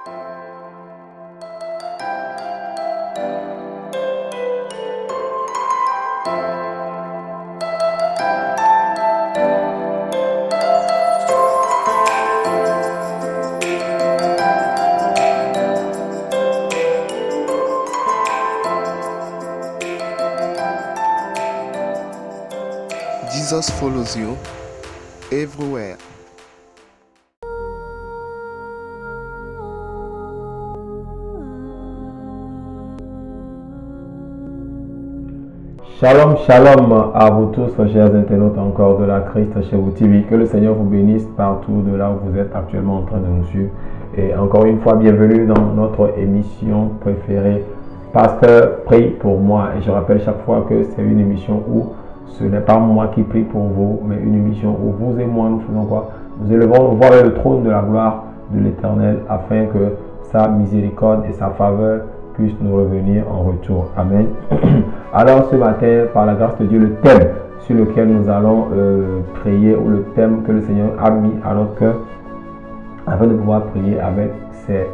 Jesus follows you everywhere. Shalom, shalom à vous tous, chers internautes encore de la Christ chez vous TV. Que le Seigneur vous bénisse partout de là où vous êtes actuellement en train de nous suivre. Et encore une fois, bienvenue dans notre émission préférée, Pasteur prie pour moi. Et je rappelle chaque fois que c'est une émission où ce n'est pas moi qui prie pour vous, mais une émission où vous et moi, nous faisons quoi? Nous élevons nous voir vers le trône de la gloire de l'Éternel afin que sa miséricorde et sa faveur puissent nous revenir en retour. Amen. Alors ce matin, par la grâce de Dieu, le thème sur lequel nous allons prier, ou le thème que le Seigneur a mis à notre cœur afin de pouvoir prier avec, c'est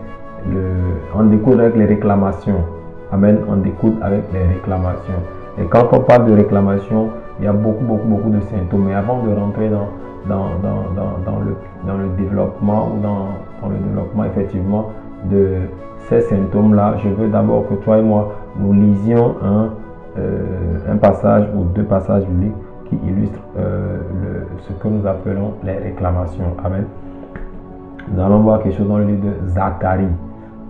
on découvre avec les réclamations. Amen. On découvre avec les réclamations. Et quand on parle de réclamation, il y a beaucoup de symptômes. Mais avant de rentrer dans le développement ou dans le développement effectivement de ces symptômes-là, je veux d'abord que toi et moi, nous lisions un passage ou deux passages bibliques qui illustrent ce que nous appelons les réclamations. Amen. Nous allons voir quelque chose dans le livre de Zacharie.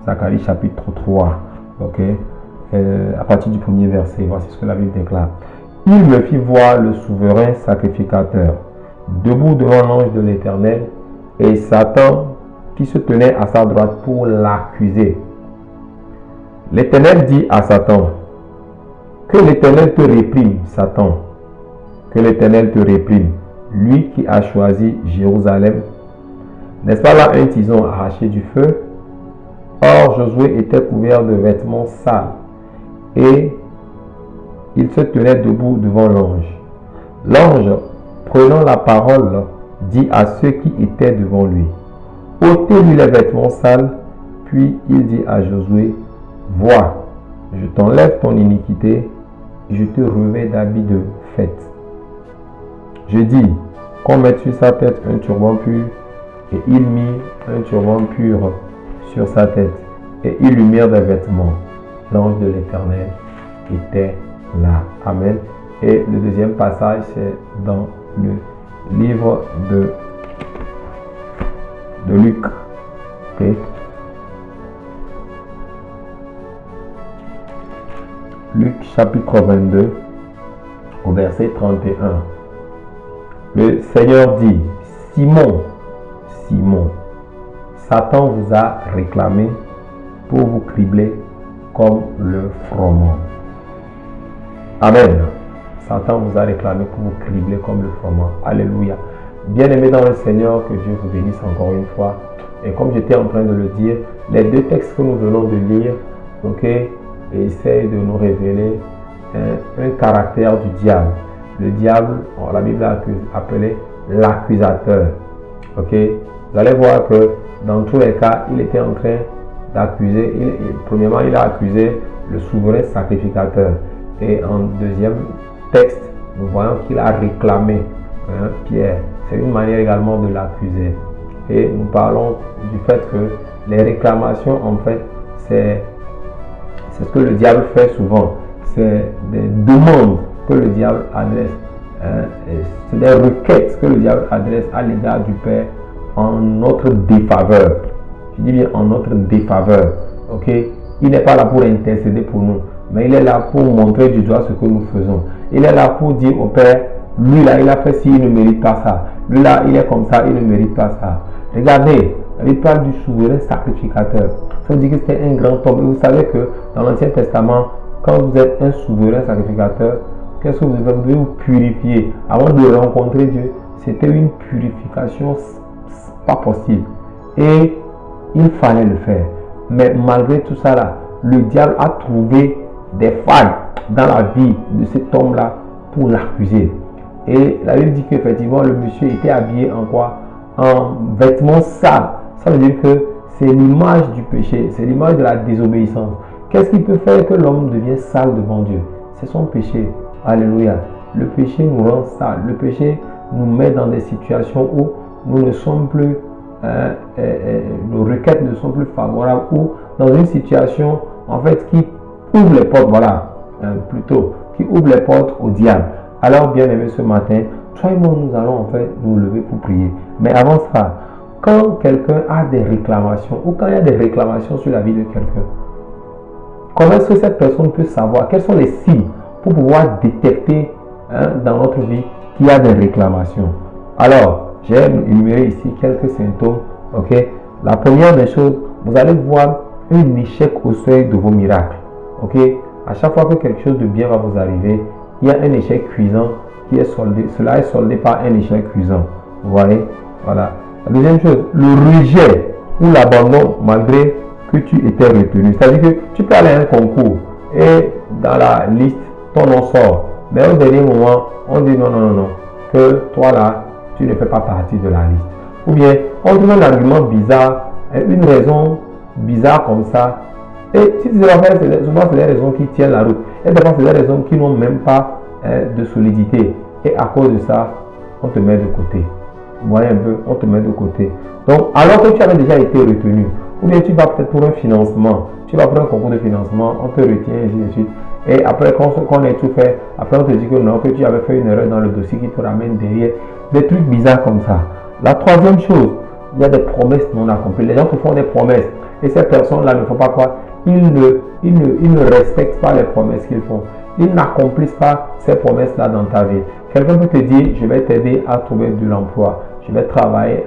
Zacharie chapitre 3. Ok. À partir du premier verset, voici ce que la Bible déclare. Il me fit voir le souverain sacrificateur debout devant l'ange de l'Éternel et Satan qui se tenait à sa droite pour l'accuser. L'Éternel dit à Satan, que l'Éternel te réprime, Satan, que l'Éternel te réprime, lui qui a choisi Jérusalem. N'est-ce pas là un tison arraché du feu? Or Josué était couvert de vêtements sales et il se tenait debout devant l'ange. L'ange, prenant la parole, dit à ceux qui étaient devant lui, ôtez-lui les vêtements sales. Puis il dit à Josué, vois, je t'enlève ton iniquité et je te revêts d'habits de fête. Je dis, qu'on mette sur sa tête un turban pur, et il mit un turban pur sur sa tête, et ils lui mirent des vêtements. L'ange de l'Éternel était là. Amen. Et le deuxième passage, c'est dans le livre de Luc. Okay. Luc chapitre 22 au verset 31. Le Seigneur dit, Simon, Simon, Satan vous a réclamé pour vous cribler comme le froment. Amen. Satan vous a réclamé pour vous cribler comme le froment. Alléluia. Bien-aimés dans le Seigneur, que Dieu vous bénisse encore une fois. Et comme j'étais en train de le dire, les deux textes que nous venons de lire, ok, essayent de nous révéler un caractère du diable. Le diable, la Bible l'a appelé l'accusateur. Ok, vous allez voir que dans tous les cas, il était en train d'accuser. Premièrement, il a accusé le souverain sacrificateur. Et en deuxième texte, nous voyons qu'il a réclamé Pierre. C'est une manière également de l'accuser. Et nous parlons du fait que les réclamations, en fait, c'est ce que le diable fait souvent. C'est des demandes que le diable adresse. C'est des requêtes que le diable adresse à l'égard du Père en notre défaveur. Je dis bien en notre défaveur. Ok? Il n'est pas là pour intercéder pour nous, mais il est là pour montrer du doigt ce que nous faisons. Il est là pour dire au Père, lui là, il a fait ci, il ne mérite pas ça. Lui là, il est comme ça, il ne mérite pas ça. Regardez, il parle du souverain sacrificateur. Ça veut dire que c'était un grand homme. Et vous savez que dans l'Ancien Testament, quand vous êtes un souverain sacrificateur, qu'est-ce que vous devez? Vous devez vous purifier. Avant de rencontrer Dieu, c'était une purification pas possible. Et il fallait le faire. Mais malgré tout ça là, le diable a trouvé des failles dans la vie de cet homme-là pour l'accuser. Et la Bible dit qu'effectivement, le monsieur était habillé en quoi? En vêtements sales. Ça veut dire que c'est l'image du péché, c'est l'image de la désobéissance. Qu'est-ce qui peut faire que l'homme devient sale devant Dieu? C'est son péché. Alléluia. Le péché nous rend sale. Le péché nous met dans des situations où nous ne sommes plus, nos requêtes ne sont plus favorables, ou dans une situation en fait qui ouvre les portes, voilà, plutôt, qui ouvre les portes au diable. Alors, bien aimé, ce matin, toi et moi, nous allons en fait nous lever pour prier. Mais avant ça, quand quelqu'un a des réclamations, ou quand il y a des réclamations sur la vie de quelqu'un, comment est-ce que cette personne peut savoir? Quels sont les signes pour pouvoir détecter dans notre vie qu'il y a des réclamations? Alors, j'ai énuméré ici quelques symptômes. Ok. La première des choses, vous allez voir un échec au seuil de vos miracles. Ok. À chaque fois que quelque chose de bien va vous arriver, il y a un échec cuisant qui est soldé. Cela est soldé par un échec cuisant. Vous voyez? Voilà. La deuxième chose, le rejet ou l'abandon malgré que tu étais retenu. C'est-à-dire que tu peux aller à un concours et dans la liste, ton nom sort. Mais au dernier moment, on dit non, non, non, non, que toi là, tu ne fais pas partie de la liste. Ou bien, on trouve un argument bizarre, une raison bizarre comme ça. Et si tu vas faire, souvent c'est des raisons qui tiennent la route. Et des fois, c'est des raisons qui n'ont même pas de solidité. Et à cause de ça, on te met de côté. Vous voyez un peu, on te met de côté. Donc, alors que tu avais déjà été retenu, ou bien tu vas peut-être pour un financement, tu vas pour un concours de financement, on te retient, et ainsi de suite. Et après, quand on a tout fait, après on te dit que non, que tu avais fait une erreur dans le dossier qui te ramène derrière. Des trucs bizarres comme ça. La troisième chose, il y a des promesses non accomplies. Les gens te font des promesses. Et ces personnes-là ne font pas quoi? Ils ne respectent pas les promesses qu'ils font. Ils n'accomplissent pas ces promesses-là dans ta vie. Quelqu'un peut te dire, je vais t'aider à trouver de l'emploi. Je vais travailler,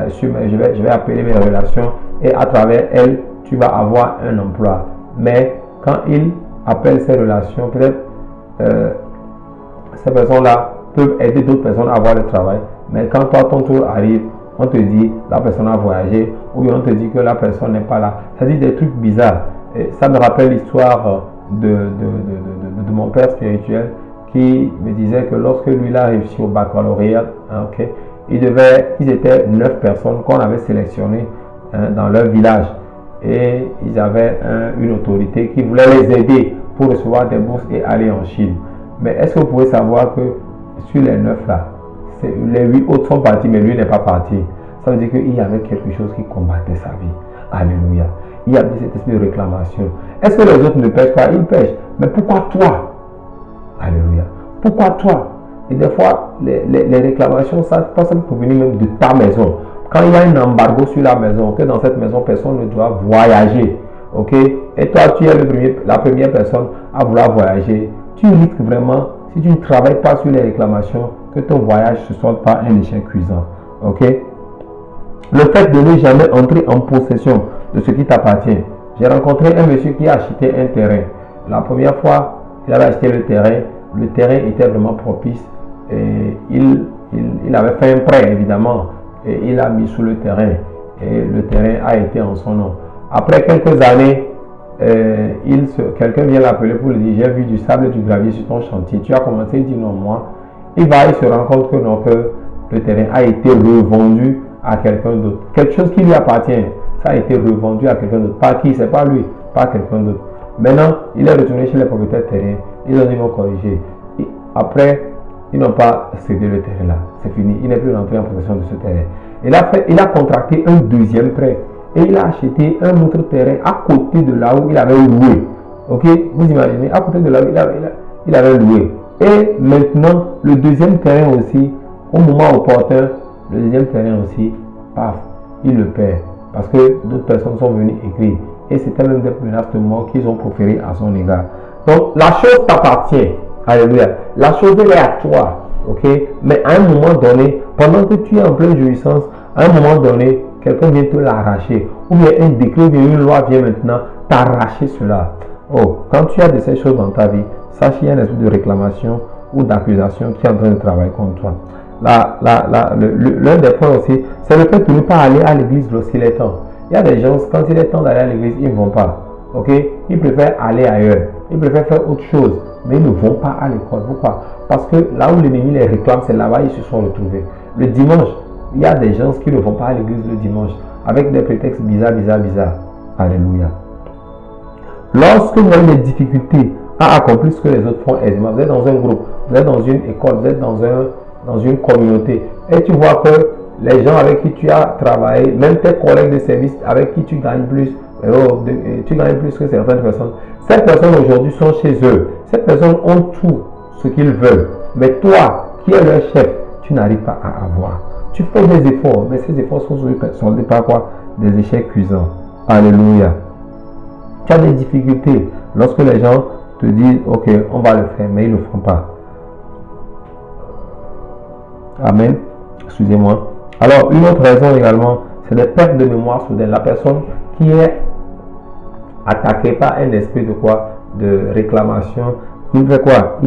je vais appeler mes relations et à travers elles, tu vas avoir un emploi. Mais quand il appelle ces relations, peut-être ces personnes-là peuvent aider d'autres personnes à avoir le travail. Mais quand toi, ton tour arrive, on te dit la personne a voyagé, ou bien on te dit que la personne n'est pas là. Ça dit des trucs bizarres. Et ça me rappelle l'histoire de mon père spirituel qui me disait que lorsque lui il a réussi au baccalauréat, ils étaient 9 personnes qu'on avait sélectionnées dans leur village. Et ils avaient une autorité qui voulait les aider pour recevoir des bourses et aller en Chine. Mais est-ce que vous pouvez savoir que sur les 9 là, les 8 autres sont partis, mais lui n'est pas parti? Ça veut dire qu'il y avait quelque chose qui combattait sa vie. Alléluia. Il y avait cet esprit de réclamation. Est-ce que les autres ne pêchent pas? Ils pêchent. Mais pourquoi toi? Alléluia. Pourquoi toi? Et des fois, les réclamations, ça peut venir même de ta maison. Quand il y a un embargo sur la maison, que dans cette maison, personne ne doit voyager. Ok? Et toi, tu es la première personne à vouloir voyager. Tu risques vraiment, si tu ne travailles pas sur les réclamations, que ton voyage ne soit pas un échec cuisant. Ok? Le fait de ne jamais entrer en possession de ce qui t'appartient. J'ai rencontré un monsieur qui a acheté un terrain. La première fois, il avait acheté le terrain était vraiment propice. Et il avait fait un prêt, évidemment, et il a mis sous le terrain. Et le terrain a été en son nom. Après quelques années, quelqu'un vient l'appeler pour lui dire, j'ai vu du sable et du gravier sur ton chantier. Tu as commencé, il dit non, moi. Il se rend compte que non, que le terrain a été revendu à quelqu'un d'autre. Quelque chose qui lui appartient, ça a été revendu à quelqu'un d'autre. Pas qui? C'est pas lui, pas quelqu'un d'autre. Maintenant, il est retourné chez les propriétaires terriens. Ils ont dit, ils vont corriger. Et après, ils n'ont pas cédé le terrain là. C'est fini. Il n'est plus rentré en possession de ce terrain. Il a contracté un deuxième prêt. Et il a acheté un autre terrain à côté de là où il avait loué. Ok? Vous imaginez, à côté de là où il avait loué. Et maintenant, le deuxième terrain aussi, au moment opportun, le deuxième terrain aussi, paf, il le perd. Parce que d'autres personnes sont venues écrire. Et c'était même des menaces de mort qu'ils ont proférées à son égard. Donc, la chose t'appartient. Alléluia. La chose elle est à toi. Ok? Mais à un moment donné, pendant que tu es en pleine jouissance, à un moment donné, quelqu'un vient te l'arracher. Ou bien un décret, une loi vient maintenant t'arracher cela. Oh, quand tu as de ces choses dans ta vie, sache qu'il y a un esprit de réclamation ou d'accusation qui est en train de travailler contre toi. L'un des points aussi, c'est le fait de ne pas aller à l'église lorsqu'il est temps. Il y a des gens, quand il est temps d'aller à l'église, ils ne vont pas. Ok? Ils préfèrent aller ailleurs. Ils préfèrent faire autre chose. Mais ils ne vont pas à l'école. Pourquoi? Parce que là où l'ennemi les réclame, c'est là-bas ils se sont retrouvés. Le dimanche, il y a des gens qui ne vont pas à l'église le dimanche. avec des prétextes bizarres. Alléluia. Lorsque vous avez des difficultés à accomplir ce que les autres font aisément, vous êtes dans un groupe, vous êtes dans une école, vous êtes dans une communauté, et tu vois que les gens avec qui tu as travaillé, même tes collègues de service avec qui tu gagnes plus, tu gagnes plus que certaines personnes. Ces personnes aujourd'hui sont chez eux. Ces personnes ont tout ce qu'ils veulent. Mais toi, qui es leur chef, tu n'arrives pas à avoir. Tu fais des efforts, mais ces efforts sont soldés par quoi? Des échecs cuisants. Alléluia. Tu as des difficultés lorsque les gens te disent, ok, on va le faire, mais ils ne le font pas. Amen. Excusez-moi. Alors, une autre raison également, c'est des pertes de mémoire soudaines. La personne qui est attaquée par un esprit de quoi? De réclamation. Il fait quoi?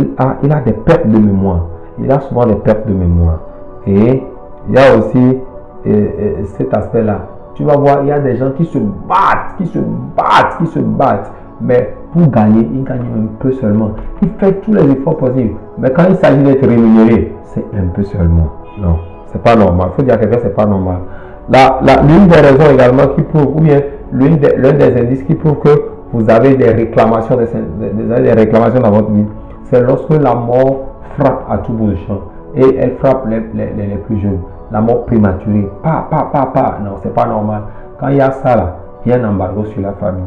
Il a des pertes de mémoire. Il a souvent des pertes de mémoire. Et il y a aussi cet aspect-là. Tu vas voir, il y a des gens qui se battent. Mais pour gagner, ils gagnent un peu seulement. Ils font tous les efforts possibles. Mais quand il s'agit d'être rémunéré, c'est un peu seulement. Non, c'est pas normal. Il faut dire à quelqu'un, c'est pas normal. L'une des raisons également qui prouve, ou bien l'un des indices qui prouve que vous avez des réclamations, des réclamations dans votre vie, c'est lorsque la mort frappe à tout bout de champ. Et elle frappe les plus jeunes. La mort prématurée. Non, c'est pas normal. Quand il y a ça là, il y a un embargo sur la famille.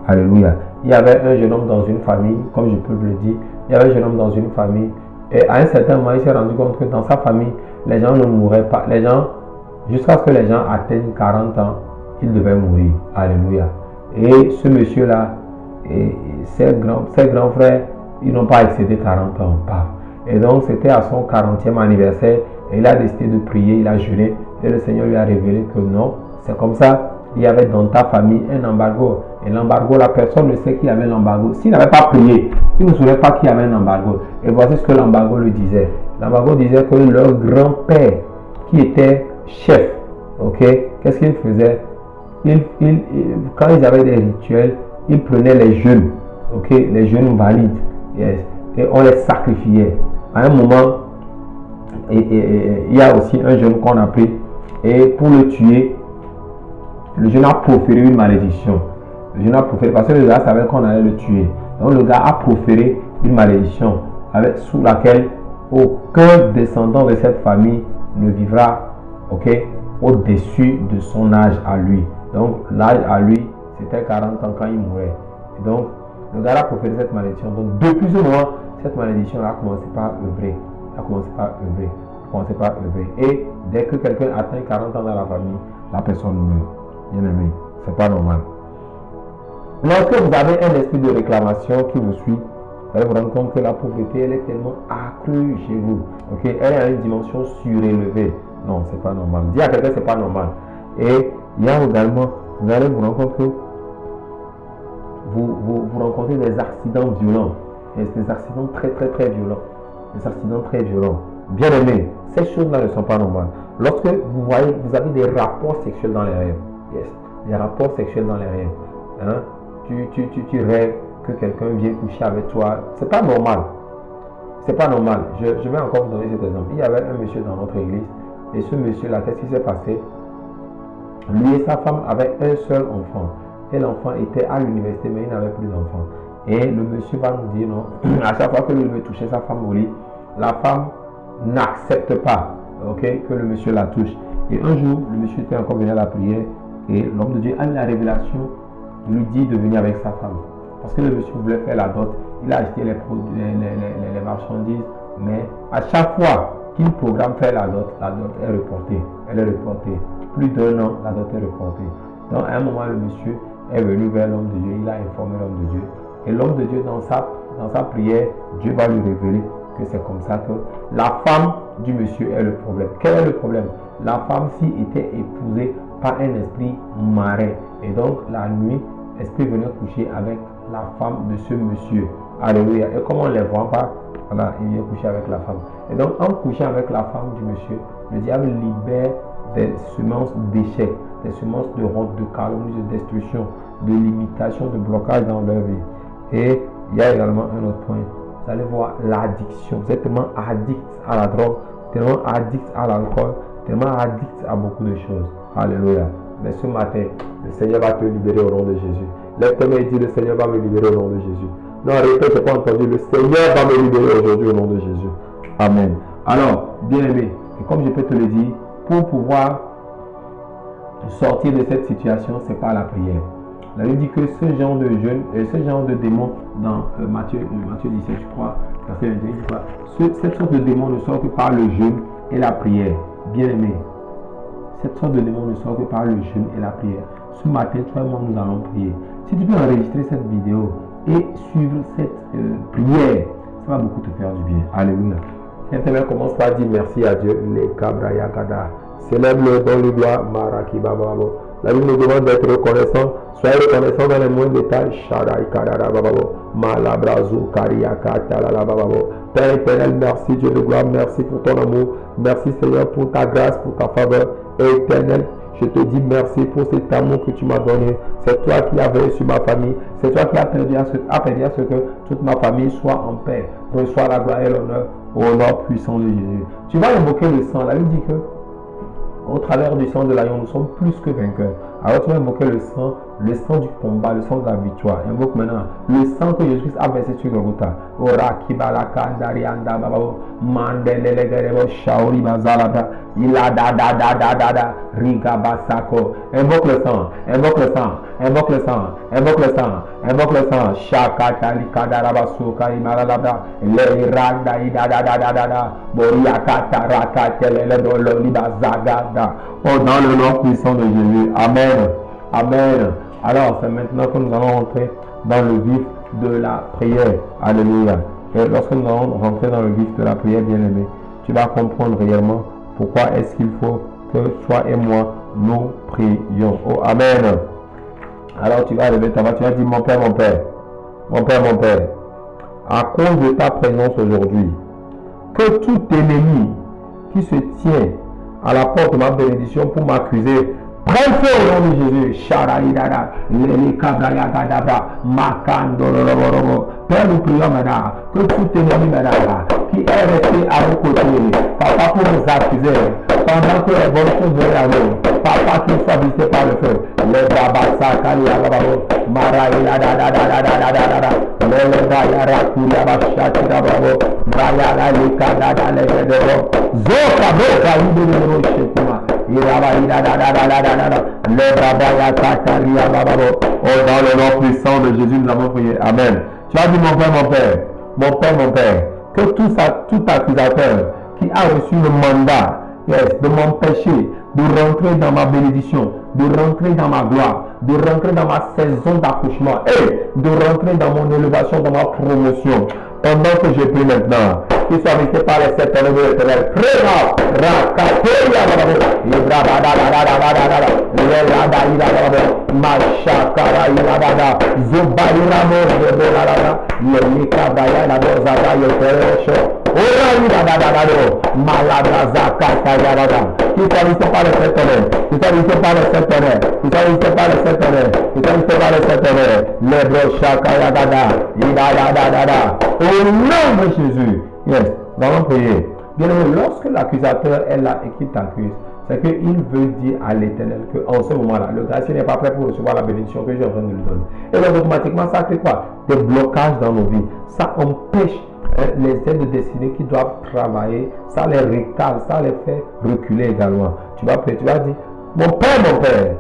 Alléluia. Il y avait un jeune homme dans une famille, comme je peux vous le dire, il y avait un jeune homme dans une famille, et à un certain moment, il s'est rendu compte que dans sa famille, les gens ne mouraient pas. Les gens, jusqu'à ce que les gens atteignent 40 ans, ils devaient mourir. Alléluia. Et ce monsieur-là, ses grands frères, ils n'ont pas excédé 40 ans. Et donc, c'était à son 40e anniversaire, et il a décidé de prier, il a jeûné, et le Seigneur lui a révélé que non, c'est comme ça. Il y avait dans ta famille un embargo. Et l'embargo, la personne ne sait qui avait l'embargo. S'il n'avait pas prié, il ne saurait pas qui avait un embargo. Et voici ce que l'embargo lui disait. L'embargo disait que leur grand-père, qui était chef, ok, qu'est-ce qu'il faisait? Quand ils avaient des rituels, ils prenaient les jeunes, ok, les jeunes valides, yes, et on les sacrifiait. À un moment, il y a aussi un jeune qu'on a pris, et pour le tuer, le jeune a proféré une malédiction. Le jeune a proféré parce que le gars savait qu'on allait le tuer. Donc le gars a proféré une malédiction sous laquelle aucun descendant de cette famille ne vivra, ok, au-dessus de son âge à lui. Donc l'âge à lui, c'était 40 ans quand il mourait. Et donc le gars a proféré cette malédiction. Donc depuis ce moment, cette malédiction a commencé par œuvrer. Et dès que quelqu'un atteint 40 ans dans la famille, la personne meurt. Bien aimé, c'est pas normal. Lorsque vous avez un esprit de réclamation qui vous suit, vous allez vous rendre compte que la pauvreté, elle est tellement accrue chez vous. Ok, elle est à une dimension surélevée. Non, c'est pas normal. Dis à quelqu'un, c'est pas normal. Et il y a également, vous allez vous rendre compte que vous rencontrez des accidents violents. Et des accidents très violents. Des accidents très violents. Bien aimé, ces choses-là ne sont pas normales. Lorsque vous voyez, vous avez des rapports sexuels dans les rêves. Yes. Des rapports sexuels dans les rêves. Hein? Tu rêves que quelqu'un vient coucher avec toi. C'est pas normal. C'est pas normal. Je vais encore vous donner cet exemple. Il y avait un monsieur dans notre église. Et ce monsieur-là, qu'est-ce qui s'est passé? Lui et sa femme avaient un seul enfant. Et l'enfant était à l'université, mais il n'avait plus d'enfant. Et le monsieur va nous dire non. À chaque fois que lui veut toucher sa femme au lit, la femme n'accepte pas, ok, que le monsieur la touche. Et un jour, le monsieur était encore venu à la prière. Et l'homme de Dieu a eu la révélation, lui dit de venir avec sa femme. Parce que le monsieur voulait faire la dot. Il a acheté les marchandises. Mais à chaque fois qu'il programme faire la dot est reportée. Elle est reportée. Plus d'1 an, la dot est reportée. Donc à un moment, le monsieur est venu vers l'homme de Dieu. Il a informé l'homme de Dieu. Et l'homme de Dieu, dans sa prière, Dieu va lui révéler que c'est comme ça que la femme du monsieur est le problème. Quel est le problème? La femme-ci était épousée par un esprit marin. Et donc, la nuit, l'esprit venait coucher avec la femme de ce monsieur. Alléluia. Et comme on ne les voit pas, voilà, il vient coucher avec la femme. Et donc, en couchant avec la femme du monsieur, le diable libère des semences d'échec, des semences de honte, de calomnie, de destruction, de limitation, de blocage dans leur vie. Et il y a également un autre point. Vous allez voir l'addiction. Vous êtes tellement addict à la drogue, tellement addict à l'alcool, tellement addict à beaucoup de choses. Alléluia. Mais ce matin, le Seigneur va te libérer au nom de Jésus. Lève tes mains et dis, le Seigneur va me libérer au nom de Jésus. Non, répète, je n'ai pas entendu. Le Seigneur va me libérer aujourd'hui au nom de Jésus. Amen. Alors, bien-aimé, et comme je peux te le dire, pour pouvoir sortir de cette situation, c'est par la prière. La Bible dit que ce genre de jeûne, ce genre de démon, dans Matthieu 17, je crois, verset 21, je crois, cette sorte de démon ne sort que par le jeûne et la prière. Bien-aimé, cette sorte de démon ne sort que par le jeûne et la prière. Ce matin, toi et moi, nous allons prier. Si tu peux enregistrer cette vidéo et suivre cette prière, ça va beaucoup te faire du bien. Alléluia. Maintenant, commence par dire merci à Dieu. Les Kabraya Kada. Célèbre-le dans le gloire. Maraki Bababo. La Bible nous demande d'être reconnaissant. Soyez reconnaissant dans les moindres détails. Sharai Kadara Bababo. Malabrazu Kariaka Talala Bababo. Père éternel, merci Dieu de gloire. Merci pour ton amour. Merci Seigneur pour ta grâce, pour ta faveur. Éternel, je te dis merci pour cet amour que tu m'as donné. C'est toi qui as veillé sur ma famille. C'est toi qui as permis à ce que toute ma famille soit en paix. Reçois la gloire et l'honneur au nom puissant de Jésus. Tu vas invoquer le sang. La Bible dit que au travers du sang de l'agneau, nous sommes plus que vainqueurs. Alors tu vas invoquer le sang du combat, le sang de la victoire. Invoque maintenant le sang que Jésus-Christ a versé sur Golgotha. Ora kibalaka ndarianda bababo mandelele gerebo shaori bazalada ila da riga basako. Invoque le sang, invoque le sang, invoque le sang, invoque le sang, invoque le sang. Shakata likadarabasoka imaralada le randa ida da boriakata rakatelele dolo libazagada. Oh, dans le nom puissant de Jésus. Amen. Amen. Alors, c'est maintenant que nous allons rentrer dans le vif de la prière. Alléluia. Et lorsque nous allons rentrer dans le vif de la prière, bien-aimé, tu vas comprendre réellement pourquoi est-ce qu'il faut que toi et moi, nous prions. Oh, Amen. Alors, tu vas lever ta main, tu vas dire, mon Père, mon Père, mon Père, mon Père, à cause de ta présence aujourd'hui, que tout ennemi qui se tient à la porte de ma bénédiction pour m'accuser, prends feu au nom de Jésus. Sharaïdara, Lele Kabraya Gadabra, Makandoroborobo. Père, nous prions maintenant que tout ennemi maintenant qui est resté à vos côtés, papa, pour nous accuser, pendant que les bonnes choses venaient à nous, papa, qu'il soit visité par le feu. Les Babasa Kaliababo, Maraïla Dada, Lele Bayara Kuriaba Shakira Babo, Bayara Likada Legedebo, Zokabo Kaïdebo Shekuma. Oh, dans le nom puissant de Jésus, nous avons prié. Amen. Tu as dit, mon Père, mon Père, mon Père, mon Père, que tout accusateur qui a reçu le mandat de m'empêcher de rentrer dans ma bénédiction, de rentrer dans ma gloire, de rentrer dans ma saison d'accouchement et de rentrer dans mon élévation, dans ma promotion. Pendant que je prie maintenant, qu'il soit visité par les sept ténèbres de l'éternel. Au nom de Jésus. Yes, nous allons prier. Bien aimé, lorsque l'accusateur est là et qu'il t'accuse, c'est qu'il veut dire à l'éternel qu'en ce moment-là, le gracieux n'est pas prêt pour recevoir la bénédiction que je suis en train de lui donner. Et donc automatiquement, ça crée quoi? Des blocages dans nos vies. Ça empêche les aides destinées qui doivent travailler. Ça les recale, ça les fait reculer également. Tu vas prier, tu vas dire, mon Père,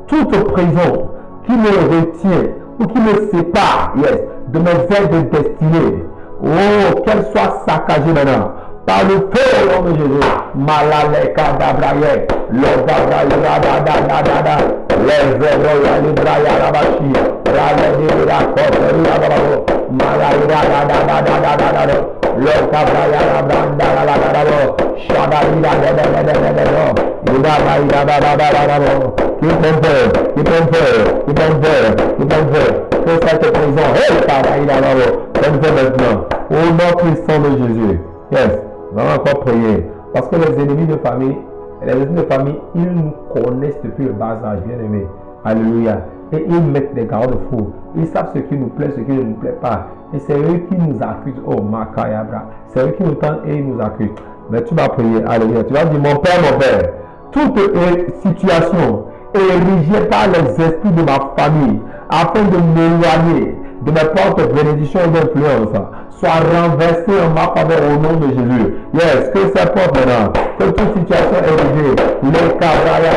toute prison qui me retient ou qui me sépare, yes, de mes aides destinées, oh, qu'elle soit saccagée maintenant par le feu au nom de Jésus. Malaleka dabraye, le dabraye da les verroya libraya rabashi, rale la coterie rababo, malaleka da le dabraya rabranda la shabarida de idabaida da qui que cette prison, maintenant, au nom puissant de Jésus. Yes, nous allons encore prier. Parce que les ennemis de famille, ils nous connaissent depuis le bas âge, bien aimé. Alléluia. Et ils mettent des garde-fous. Ils savent ce qui nous plaît, ce qui ne nous plaît pas. Et c'est eux qui nous accusent. Oh, Makayabra. C'est eux qui nous tentent et ils nous accusent. Mais tu vas prier. Alléluia. Tu vas dire, mon Père, toute situation érigés par les esprits de ma famille, afin de m'éloigner de mes propres bénédictions et d'influence, soit renversé en ma faveur au nom de Jésus. Yes, que ces portes maintenant, que toute situation érigée, les cabraya,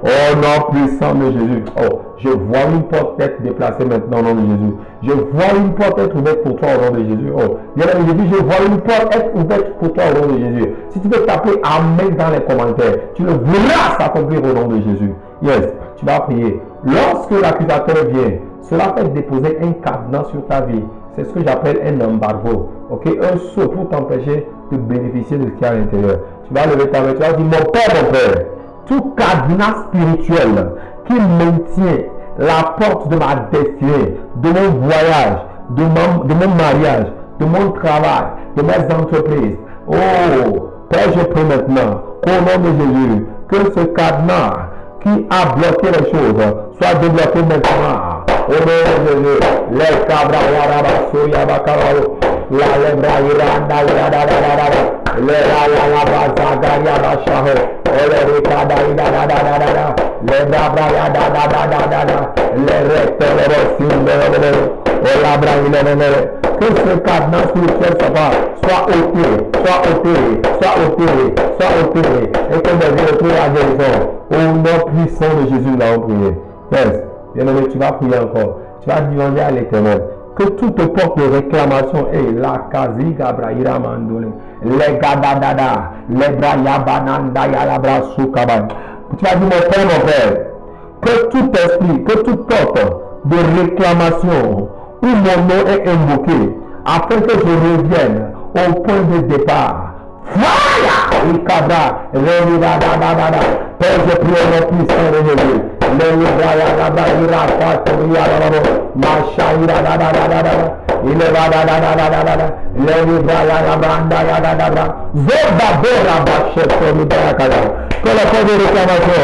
oh nom puissant de Jésus. Oh, je vois une porte être déplacée maintenant au nom de Jésus. Je vois une porte être ouverte pour toi au nom de Jésus. Oh, bien aimé, je dis, je vois une porte être ouverte pour toi au nom de Jésus. Si tu veux taper Amen dans les commentaires, tu le verras s'accomplir au nom de Jésus. Yes, tu vas prier. Lorsque l'accusateur vient, cela fait déposer un cadenas sur ta vie. C'est ce que j'appelle un embargo. Ok, un sceau pour t'empêcher de bénéficier de ce qu'il y a à l'intérieur. Tu vas lever ta main, tu vas dire, mon Père, tout cadenas spirituel qui maintient la porte de ma destinée, de mon voyage, de mon mariage, de mon travail, de mes entreprises. Oh, Père, je prie maintenant qu'au nom de Jésus, que ce cadenas qui a bloqué les choses soit débloqué maintenant. Au nom de Jésus, les cabras, la lebra iranda le la bazagaria bashaho ole rikada ida le brabra le recto le rosin le la braille que ce cadenas spirituel soit ôté et que nous retrouve à guérison au nom puissant de Jésus nous l'avons prié. Yes, bien aimé, tu vas prier encore, tu vas demander à l'Éternel que toute porte de réclamation est la kazi gabraïra mandole, les gadadada, les brayabananda yalabra soukaban. Tu vas dire, mon frère, que tout esprit, que toute porte de réclamation où mon nom est invoqué, afin que je revienne au point de départ. Fire! Il cabra, Père, je prie au nom puissant de Jésus. Que la porte de réclamation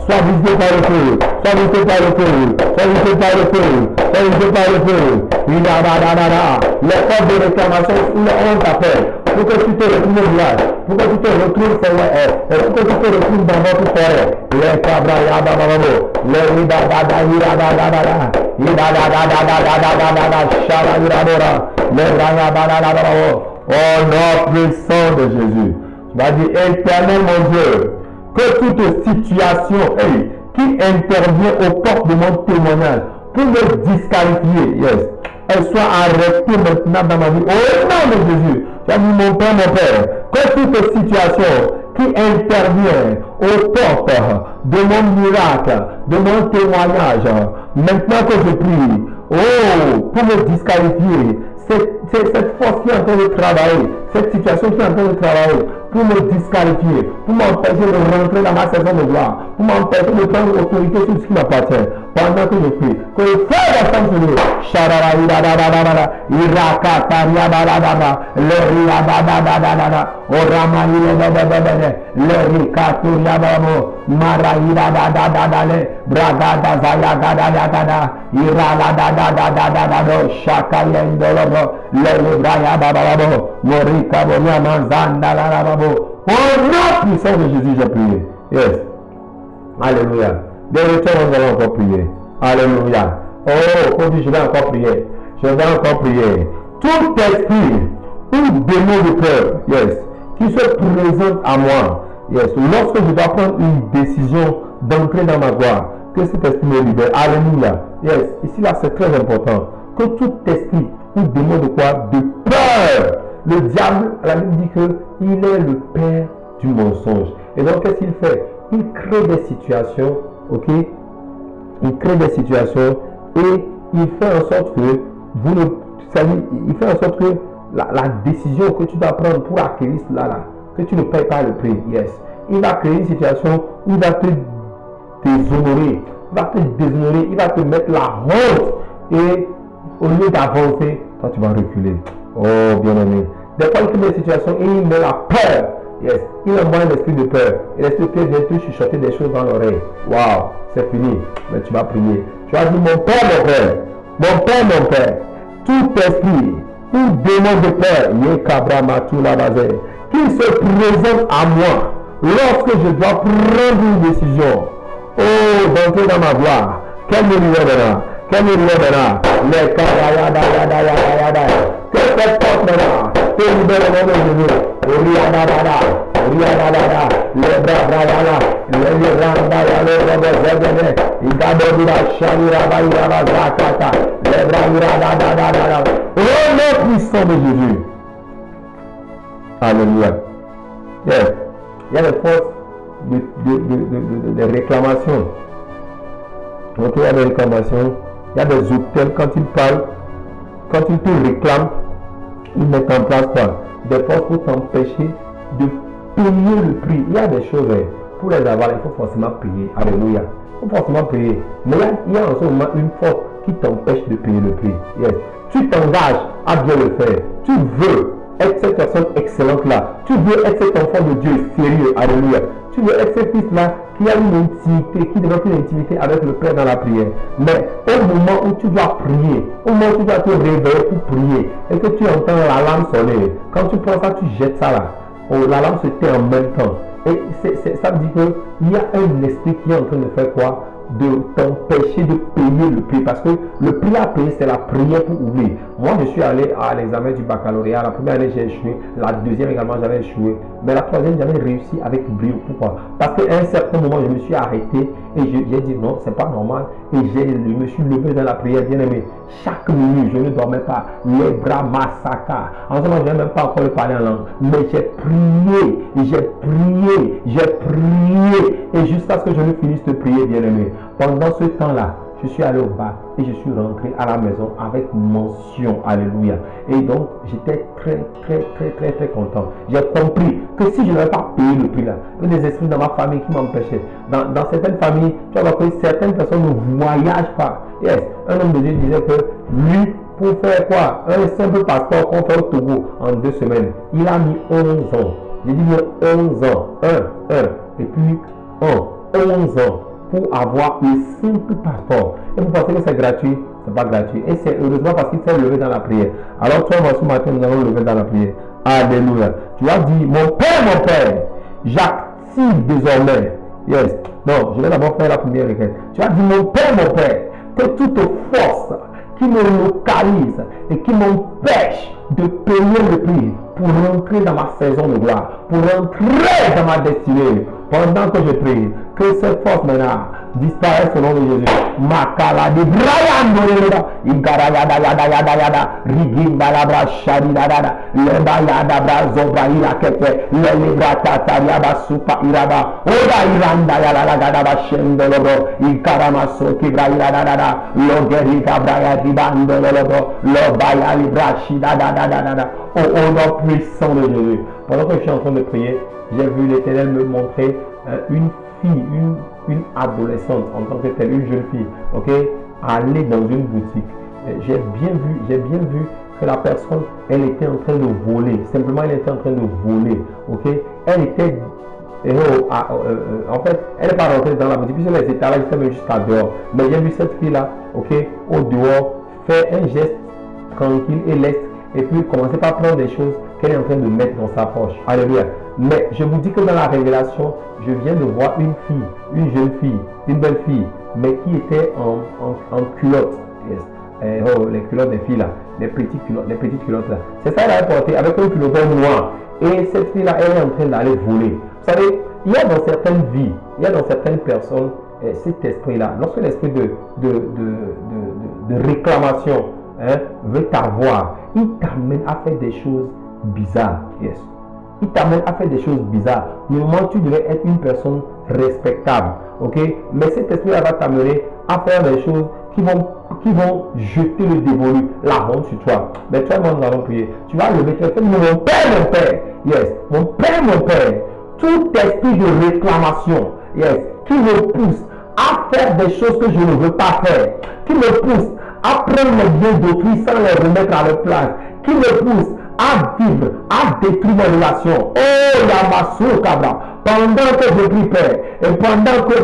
soit visitée par le feu, soit visitée par le feu, soit visitée par le feu, soit visitée par le feu. Les portes de réclamation, on t'appelle pour que tu te retrouves au village, pour que tu te retrouves pour que tu te retrouves dans votre forêt. Les cabras, les oh nom puissant de Jésus. Tu vas dire, Éternel mon Dieu, que toute situation qui intervient aux portes de mon témoignage pour me disqualifier, yes, elle soit arrêtée maintenant dans ma vie. Au nom de Jésus, tu as dit, mon Père, que toute situation qui intervient aux portes de mon miracle, de mon témoignage, maintenant que je prie, oh, pour me disqualifier, cette force qui est en train de travailler, cette situation qui est en train de travailler, pour me disqualifier, pour m'empêcher de rentrer dans ma saison de gloire, pour m'empêcher de prendre autorité sur ce qui m'appartient, pendant que je prie, que le feu d'ensemble se lève, au nom puissant de Jésus, j'ai prié. Yes. Alléluia. Dès le temps, nous allons encore prier. Alléluia. Oh, aujourd'hui, je vais encore prier. Je vais encore prier. Tout esprit ou démon de peur, yes, qui se présente à moi, yes, lorsque je dois prendre une décision d'entrer dans ma gloire, que cet esprit me libère. Alléluia. Yes. Ici, là, c'est très important. Que tout esprit ou démon de quoi? De peur. Le diable, la Bible dit qu'il est le père du mensonge. Et donc, qu'est-ce qu'il fait? Il crée des situations, ok? Il crée des situations et il fait en sorte que vous ne, il fait en sorte que la décision que tu dois prendre pour acquérir cela là, que tu ne payes pas le prix. Yes. Il va créer une situation où il va te déshonorer, il va te mettre la honte et au lieu d'avancer, toi tu vas reculer. Oh bien aimé. Des fois il crée des situations et il met la peur Yes. Il envoie un esprit de peur. Et l'esprit de peur vient te chuchoter des choses dans l'oreille. Waouh, c'est fini. Mais tu vas prier. Tu vas dire, mon Père, tout esprit, tout démon de peur, qu'il se présente à moi lorsque je dois prendre une décision. Oh, d'entrer dans ma gloire. Quel me libérera? Les carayada. Que cette porte maintenant te libère au nom de Jésus. Les bras, au nom puissant de Jésus. Alléluia. Yes. Il y a des forces de réclamation. Donc il y a des réclamations, il y a des hôtels, quand ils parlent, quand ils te réclament, ils mettent en place quoi? Des forces pour t'empêcher de payer le prix. Il y a des choses, pour les avoir, il faut forcément payer. Alléluia. Il faut forcément payer. Mais il y a en ce moment une force qui t'empêche de payer le prix. Yes. Tu t'engages à bien le faire. Tu veux être cette personne excellente-là. Tu veux être cet enfant de Dieu sérieux. Alléluia. Tu veux être ce fils-là qui a une intimité, qui développe une intimité avec le Père dans la prière. Mais au moment où tu dois prier, au moment où tu dois te réveiller pour prier, et que tu entends l'alarme sonner, quand tu prends ça, tu jettes ça là. Oh, l'alarme se tait en même temps. Et ça veut dire qu'il y a un esprit qui est en train de faire quoi? De t'empêcher de payer le prix, parce que le prix à payer, c'est la prière pour ouvrir. Moi, je suis allé à l'examen du baccalauréat. La première année, j'ai échoué. La deuxième également, j'avais échoué. Mais la troisième, j'avais réussi avec brio. Pourquoi? Parce qu'à un certain moment, je me suis arrêté et j'ai dit non, c'est pas normal. Et je me suis levé dans la prière, bien aimé. Chaque minute, je ne dormais pas. Les bras massacrés. En ce moment, je n'ai même pas encore parlé en langue. Mais j'ai prié. Et jusqu'à ce que je ne finisse de prier, bien aimé. Pendant ce temps-là, je suis allé au bar et je suis rentré à la maison avec mention. Alléluia. Et donc, j'étais très content. J'ai compris que si je n'avais pas payé le prix là, il y a des esprits dans ma famille qui m'empêchaient. Dans certaines familles, tu vas voir que certaines personnes ne voyagent pas. Yes, un homme de Dieu disait que lui, pour faire quoi? Un simple passeport qu'on fait au Togo en 2 semaines, il a mis 11 ans. J'ai dit bien 11 ans. 1, et puis 11 ans. Pour avoir un simple passeport. Et vous pensez que c'est gratuit? C'est pas gratuit. Et c'est heureusement parce qu'il s'est levé dans la prière. Alors toi, moi, ce matin, nous allons lever dans la prière. Alléluia. Tu as dit, mon Père, j'active désormais. Yes. Non, je vais d'abord faire la première requête. Tu as dit, mon Père, que toute force qui me localise et qui m'empêche de payer le prix pour rentrer dans ma saison de gloire, pour rentrer dans ma destinée, pendant que je prie, que cette force maintenant disparaisse au nom de Jésus. Makala de Brian Moreda, Igarayada, Rigimba la Brachadi Dada, Lebayada Brazobra Irakete, Lelebra Tatariaba Supa Iraba, Oda Iranda Yala Gada Shendolobo, Ikaramaso Kibra Irada, Logerika Braya Ribando Lobo, Lobaya Librashi Dada, au nom puissant de Jésus. Pendant que je suis en train de prier, j'ai vu l'Éternel me montrer une fille, une adolescente en tant que telle, une jeune fille, ok, aller dans une boutique. J'ai bien vu que la personne, elle était en train de voler. Simplement, elle était en train de voler, ok. Elle était, en fait, elle n'est pas rentrée dans la boutique, puisque les étalages étaient même jusqu'à dehors. Mais j'ai vu cette fille-là, ok, au dehors, faire un geste tranquille et leste, et puis commencer par prendre des choses qu'elle est en train de mettre dans sa poche. Alléluia. Mais je vous dis que dans la révélation, je viens de voir une fille, une jeune fille, une belle fille, mais qui était en culotte. Yes. Les culottes des filles là, les petites culottes là. C'est ça qu'elle avait porté avec un culotte noir. Et cette fille là, elle est en train d'aller voler. Vous savez, il y a dans certaines vies, il y a dans certaines personnes cet esprit-là. Lorsque l'esprit de réclamation veut t'avoir, il t'amène à faire des choses bizarres. Yes. Il t'amène à faire des choses bizarres. Normalement, tu devrais être une personne respectable. Ok? Mais cet esprit-là va t'amener à faire des choses qui vont jeter le dévolu, la honte sur toi. Mais toi, moi, nous allons prier. Tu vas lever, tu vas faire mon Père. Yes. Mon Père. Tout esprit de réclamation, yes, qui me pousse à faire des choses que je ne veux pas faire, qui me pousse à prendre les biens d'autrui sans les remettre à leur place, qui me pousse à vivre, à détruire mes relations. Oh, Yamasu Kabra. Pendant que je prie, Père, et pendant que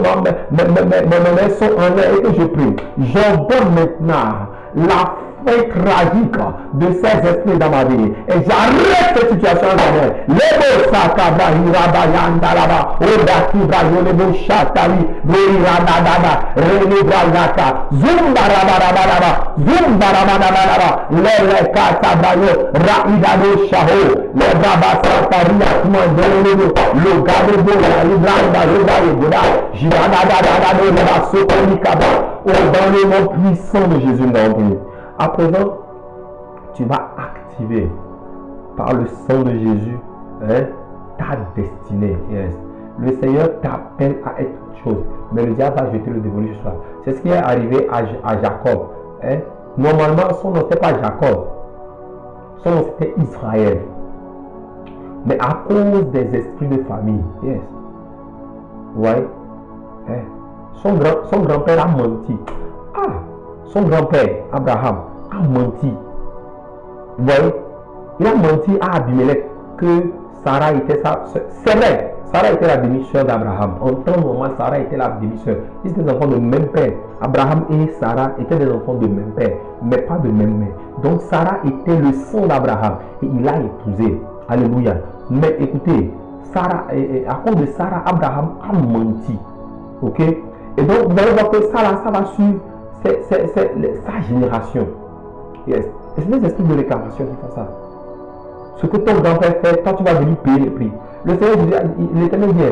mes mains sont en l'air et que je prie, j'ordonne maintenant la fin tragique de ces esprits dans ma vie. Et j'arrête cette situation en jamais. Lebo Sakabra, Hiraba, Yandalaba, Odaki, Brajonebo, Chatali, Veradadada, Renebra Yaka, Zumbarabarabaraba, Zumbarabarabaraba, Lele Katabayo, Raidado Shaho, Le Brabasa Taria, Mandelo, Le Gadebo, La Libranda, Roda, Goda, Jiradadada, Le Sokonikaba, dans le nom puissant de Jésus d'André. À présent, tu vas activer par le sang de Jésus ta destinée. Yes. Le Seigneur t'appelle à être autre chose, mais le diable va jeter le dévolu ce soir. C'est ce qui est arrivé à Jacob. Normalement, son nom n'était pas Jacob, son nom c'était Israël. Mais à cause des esprits de famille, yes. Ouais. Son grand-père a menti. Son grand-père, Abraham, a menti. Vous voyez, il a menti à Abimelech que Sarah était sa soeur. C'est vrai, Sarah était la demi-sœur d'Abraham. En temps normal, Sarah était la demi-sœur. Ils étaient des enfants de même père. Abraham et Sarah étaient des enfants de même père, mais pas de même mère. Donc Sarah était le sang d'Abraham et il l'a épousé. Alléluia. Mais écoutez, Sarah, à cause de Sarah, Abraham a menti. Ok? Et donc vous allez voir que ça va suivre sa génération. Yes. Et c'est des esprits de réclamation qui font ça. Ce que ton grand-père fait, toi tu vas venir payer le prix. Le Seigneur dit, l'Éternel dit,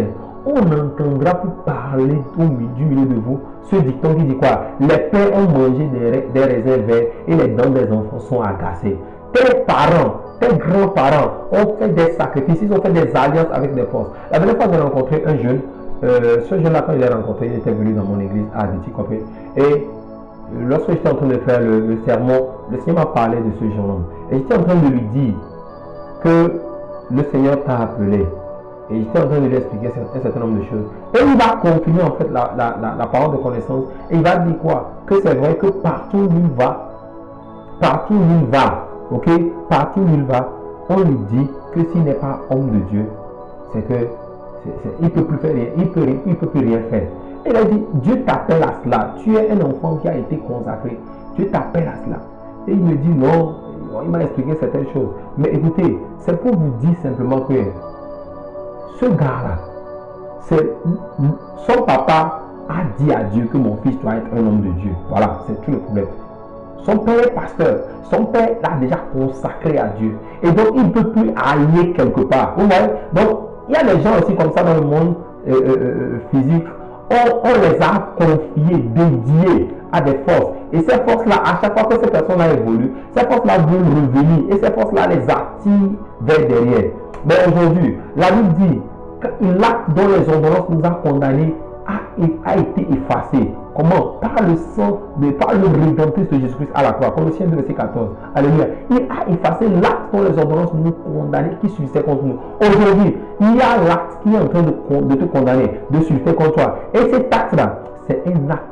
on n'entendra plus parler du milieu de vous ce dicton qui dit quoi? Les pères ont mangé des raisins verts et les dents des enfants sont agacées. Tes parents, tes grands-parents ont fait des sacrifices, ils ont fait des alliances avec des forces. La dernière fois, j'ai rencontré un jeune. Ce jeune-là, quand il est rencontré, il était venu dans mon église à Aditi-Kopé. Et lorsque j'étais en train de faire le sermon, le Seigneur m'a parlé de ce jeune homme. Et j'étais en train de lui dire que le Seigneur t'a appelé. Et j'étais en train de lui expliquer un certain nombre de choses. Et il va continuer en fait la parole de connaissance. Et il va dire quoi? Que c'est vrai que partout où il va, ok? Partout où il va, on lui dit que s'il n'est pas homme de Dieu, c'est que il ne peut plus faire rien, il peut plus rien faire. Et il a dit, Dieu t'appelle à cela. Tu es un enfant qui a été consacré. Dieu t'appelle à cela. Et il me dit non, il m'a expliqué certaines choses. Mais écoutez, c'est pour vous dire simplement que ce gars-là, son papa a dit à Dieu que mon fils doit être un homme de Dieu. Voilà, c'est tout le problème. Son père est pasteur. Son père l'a déjà consacré à Dieu. Et donc, il ne peut plus aller quelque part. Vous voyez? Donc, il y a des gens aussi comme ça dans le monde physique. On les a confiés, dédiés à des forces. Et ces forces-là, à chaque fois que ces personnes-là évoluent, ces forces-là veulent revenir. Et ces forces-là les attirent vers derrière. Mais aujourd'hui, la Bible dit que l'acte dont les ordonnances nous ont condamnés a été effacé. Comment? Par le sang, par le rédempteur de Jésus-Christ à la croix. Colossiens 2, verset 14. Alléluia. Il a effacé l'acte dont les ordonnances nous condamnaient qui subsistaient contre nous. Aujourd'hui, il y a l'acte qui est en train de te condamner, de subsister contre toi. Et cet acte-là, c'est un acte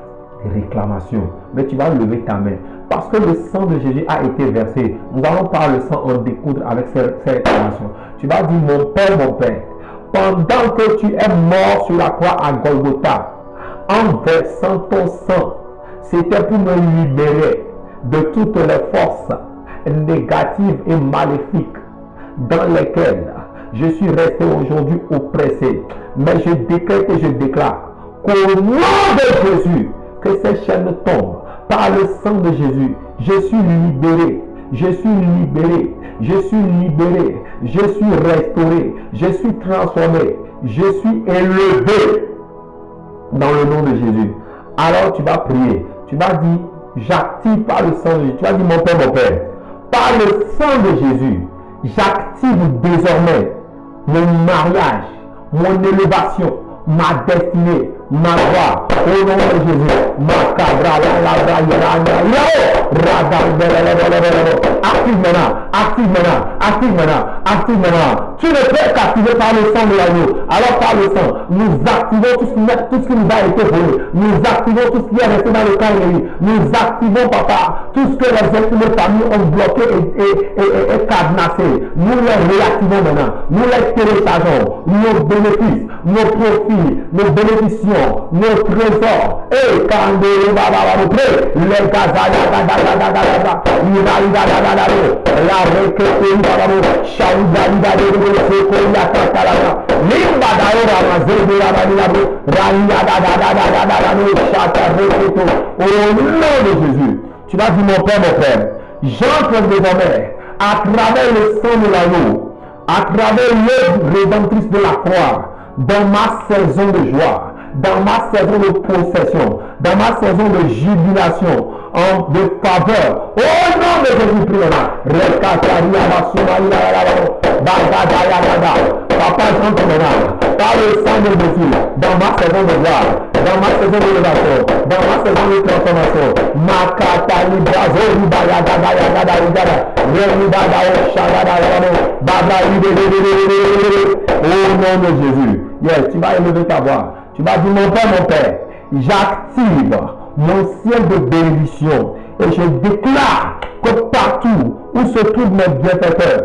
de réclamation. Mais tu vas lever ta main. Parce que le sang de Jésus a été versé. Nous allons par le sang en découdre avec ces réclamations. Tu vas dire, mon Père, pendant que tu es mort sur la croix à Golgotha, en versant ton sang, c'était pour me libérer de toutes les forces négatives et maléfiques dans lesquelles je suis resté aujourd'hui oppressé. Mais je décrète et je déclare qu'au nom de Jésus, que ces chaînes tombent par le sang de Jésus. Je suis libéré. Je suis libéré, je suis libéré, je suis restauré, je suis transformé, je suis élevé dans le nom de Jésus. Alors tu vas prier, tu vas dire, j'active par le sang de Jésus. Tu vas dire, mon Père, par le sang de Jésus, j'active désormais mon mariage, mon élévation, ma destinée, ma voix, Au nom de Jésus. Active maintenant. Tu ne peux qu'activer par le sang de l'agneau. Alors par le sang, nous activons tout ce qui nous a été volé. Nous activons tout ce qui est resté dans le camp ennemi. Nous activons, papa, tout ce que les autres de nos familles ont bloqué et cadenassé. Nous les réactivons maintenant. Nous les téléchargeons. Nos bénéfices, nos profits, nos bénéficiations, nos trésors. Et quand les au nom de Jésus, tu vas dire mon Père, j'entre désormais à travers le sang de l'agneau, à travers l'œuvre rédemptrice de la croix, dans ma saison de joie, dans ma saison de possession, dans ma saison de jubilation, de faveur. Au nom de Jésus, prions. Papa, j'entre maintenant par le sang de Jésus dans ma saison de gloire, dans ma saison d'élévation, dans ma saison de transformation. Au nom de Jésus. Yes, tu vas élever ta voix. Tu vas dire mon Père, j'active mon ciel de bénédiction et je déclare que partout où se trouvent mes bienfaiteurs,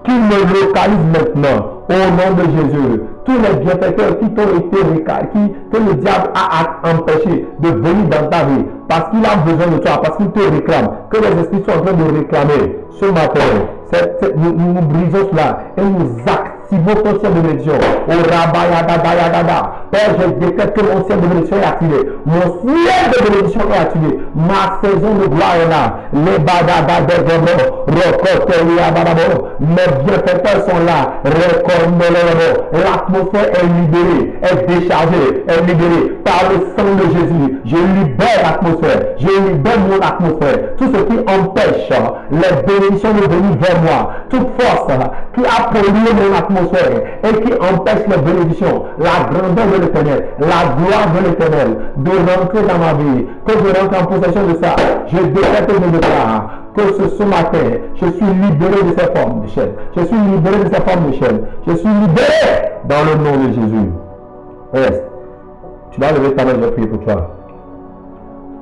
qu'ils me localisent maintenant au nom de Jésus. Tous les bienfaiteurs qui t'ont été que le diable a empêché de venir dans ta vie parce qu'il a besoin de toi, parce qu'il te réclame, que les esprits sont en train de réclamer ce matin. Nous brisons cela et nous activons ton ciel de bénédiction. Au Rabayadadayadada. Père, je décrète que mon ciel de bénédiction est activé. Mon ciel de bénédiction est activé. Ma saison de gloire est là. Les badadadadabo, rokoteriabadabo. Mes bienfaiteurs sont là. Rekondelebo. L'atmosphère est libérée, est déchargée, est libérée par le sang de Jésus. Je libère l'atmosphère. Je libère mon atmosphère. Tout ce qui empêche les bénédictions de venir vers moi. Toute force qui a pollué mon atmosphère et qui empêche les bénédictions, la grandeur de l'Éternel, la gloire de l'Éternel, de rentrer dans ma vie, que je rentre en possession de ça. Je décrète et je déclare que ce matin, je suis libéré de ces formes de chaîne. Je suis libéré de ces formes de chaîne. Je suis libéré dans le nom de Jésus. Reste. Tu vas lever ta main, je vais prier pour toi.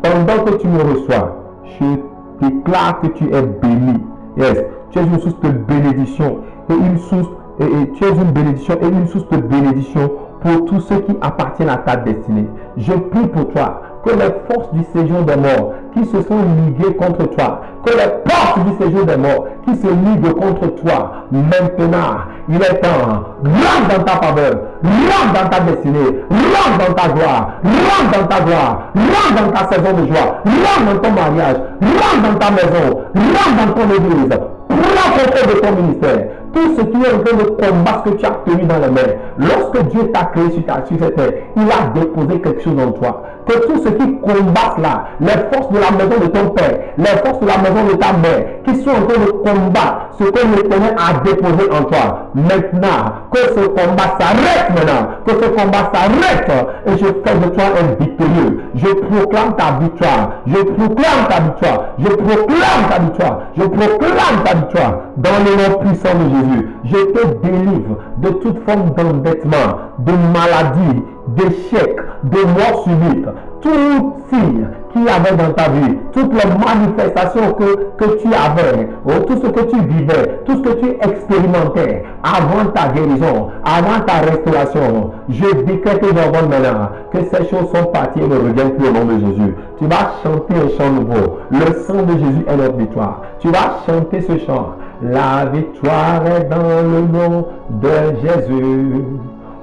Pendant que tu me reçois, je déclare que tu es béni. Yes. Tu es une source de bénédiction et une source tu es une bénédiction et une source de bénédiction pour tous ceux qui appartiennent à ta destinée. Je prie pour toi que les forces du séjour des morts qui se sont liguées contre toi, que les portes du séjour des morts qui se liguent contre toi, maintenant, il est temps, rentre dans ta faveur, rentre dans ta destinée, rentre dans ta gloire, rentre dans ta gloire, rentre dans ta saison de joie, rentre dans ton mariage, rentre dans ta maison, rentre dans ton église, prends contrôle de ton ministère. Tout ce qui est en train de combattre ce que tu as tenu dans les mains, lorsque Dieu t'a créé sur cette terre, il a déposé quelque chose en toi. Que tout ce qui combat là, les forces de la maison de ton père, les forces de la maison de ta mère, qui sont en train de combattre ce que l'Éternel a déposé en toi, maintenant, que ce combat s'arrête maintenant, que ce combat s'arrête, et je fais de toi un victorieux. Je proclame ta victoire, je proclame ta victoire, je proclame ta victoire, je proclame ta victoire, dans le nom puissant de Jésus. Je te délivre de toute forme d'endettement, de maladie, d'échec, de mort subite, tout signe qu'il y avait dans ta vie, toutes les manifestations que tu avais, tout ce que tu vivais, tout ce que tu expérimentais avant ta guérison, avant ta restauration, je décrète devant maintenant que ces choses sont parties et ne reviennent plus au nom de Jésus. Tu vas chanter un chant nouveau. Le sang de Jésus est notre victoire. Tu vas chanter ce chant. La victoire est dans le nom de Jésus.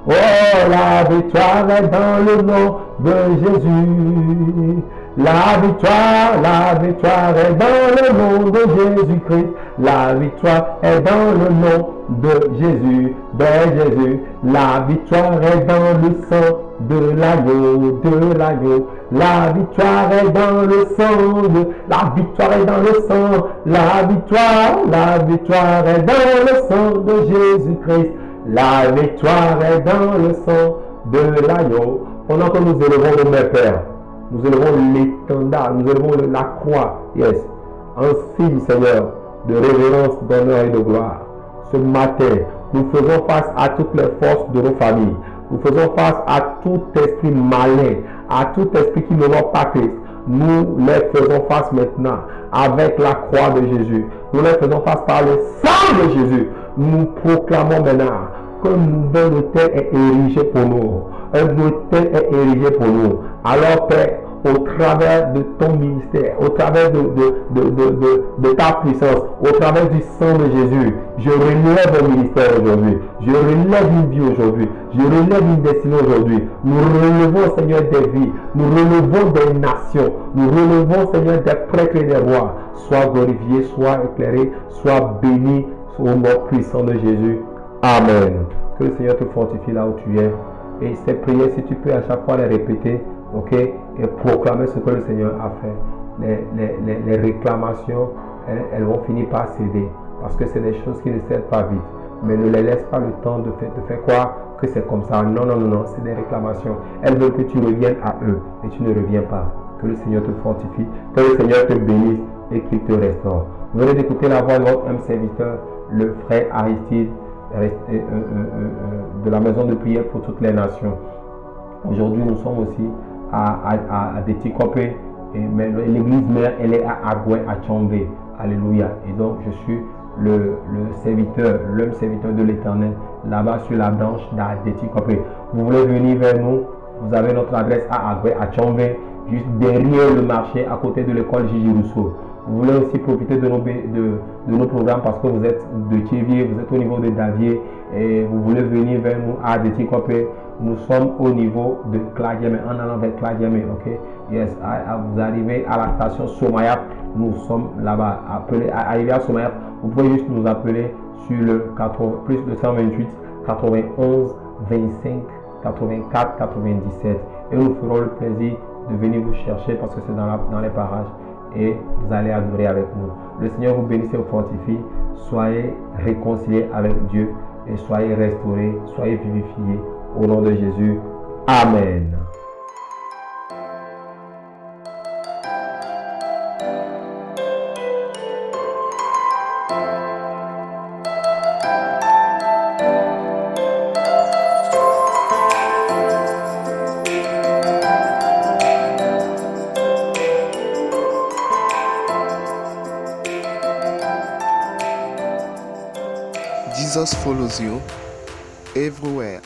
Oh, la victoire est dans le nom de Jésus. La victoire est dans le nom de Jésus-Christ. La victoire est dans le nom de Jésus, La victoire est dans le sang de l'agneau, La victoire est dans le sang la victoire est dans le sang, la victoire est dans le sang de Jésus-Christ. La victoire est dans le sang de l'agneau. Pendant que nous élevons nos mères, Père, nous élevons l'étendard, nous élevons la croix, yes, un signe, Seigneur, de révérence, d'honneur et de gloire. Ce matin, nous faisons face à toutes les forces de nos familles. Nous faisons face à tout esprit malin, à tout esprit qui n'honore pas Christ. Nous les faisons face maintenant avec la croix de Jésus. Nous les faisons face par le sang de Jésus. Nous proclamons maintenant qu'un nouvel autel est érigé pour nous. Un autel est érigé pour nous. Alors, Père, au travers de ton ministère, au travers de ta puissance, au travers du sang de Jésus, je relève un ministère aujourd'hui. Je relève une vie aujourd'hui. Je relève une destinée aujourd'hui. Nous relevons, Seigneur, des vies. Nous relevons des nations. Nous relevons, Seigneur, des prêtres et des rois. Sois glorifié, sois éclairé, sois béni au nom puissant de Jésus. Amen. Que le Seigneur te fortifie là où tu es. Et ces prières, si tu peux à chaque fois les répéter, ok, et proclamer ce que le Seigneur a fait. Les réclamations, elles vont finir par céder. Parce que c'est des choses qui ne cèdent pas vite. Mais ne les laisse pas le temps de faire croire que c'est comme ça. Non, non, non, non, c'est des réclamations. Elles veulent que tu reviennes à eux. Et tu ne reviens pas. Que le Seigneur te fortifie. Que le Seigneur te bénisse et qu'il te restaure. Vous venez d'écouter la voix de votre âme serviteur, le frère Aristide, de la maison de prière pour toutes les nations. Aujourd'hui, nous sommes aussi à Détikopé, mais l'église mère, elle est à Agoué, à Tchambé. Alléluia. Et donc, je suis le serviteur, l'homme serviteur de l'Éternel, là-bas sur la branche d'Détikopé. Vous voulez venir vers nous, vous avez notre adresse à Agoué, à Tchambé, juste derrière le marché, à côté de l'école Gigi Rousseau. Vous voulez aussi profiter de nos programmes parce que vous êtes de Thiévier, vous êtes au niveau de Davier et vous voulez venir vers nous à Détikopé. Nous sommes au niveau de Kladiamé, en allant vers Kladiamé, ok? Yes, vous arrivez à la station Somayap, nous sommes là-bas. Arrivé à Somayap, vous pouvez juste nous appeler sur le plus 228 91 25 84 97 et nous ferons le plaisir de venir vous chercher parce que c'est dans les parages. Et vous allez adorer avec nous. Le Seigneur vous bénisse et vous fortifie. Soyez réconciliés avec Dieu et soyez restaurés, soyez vivifiés au nom de Jésus. Amen. Jesus follows you everywhere.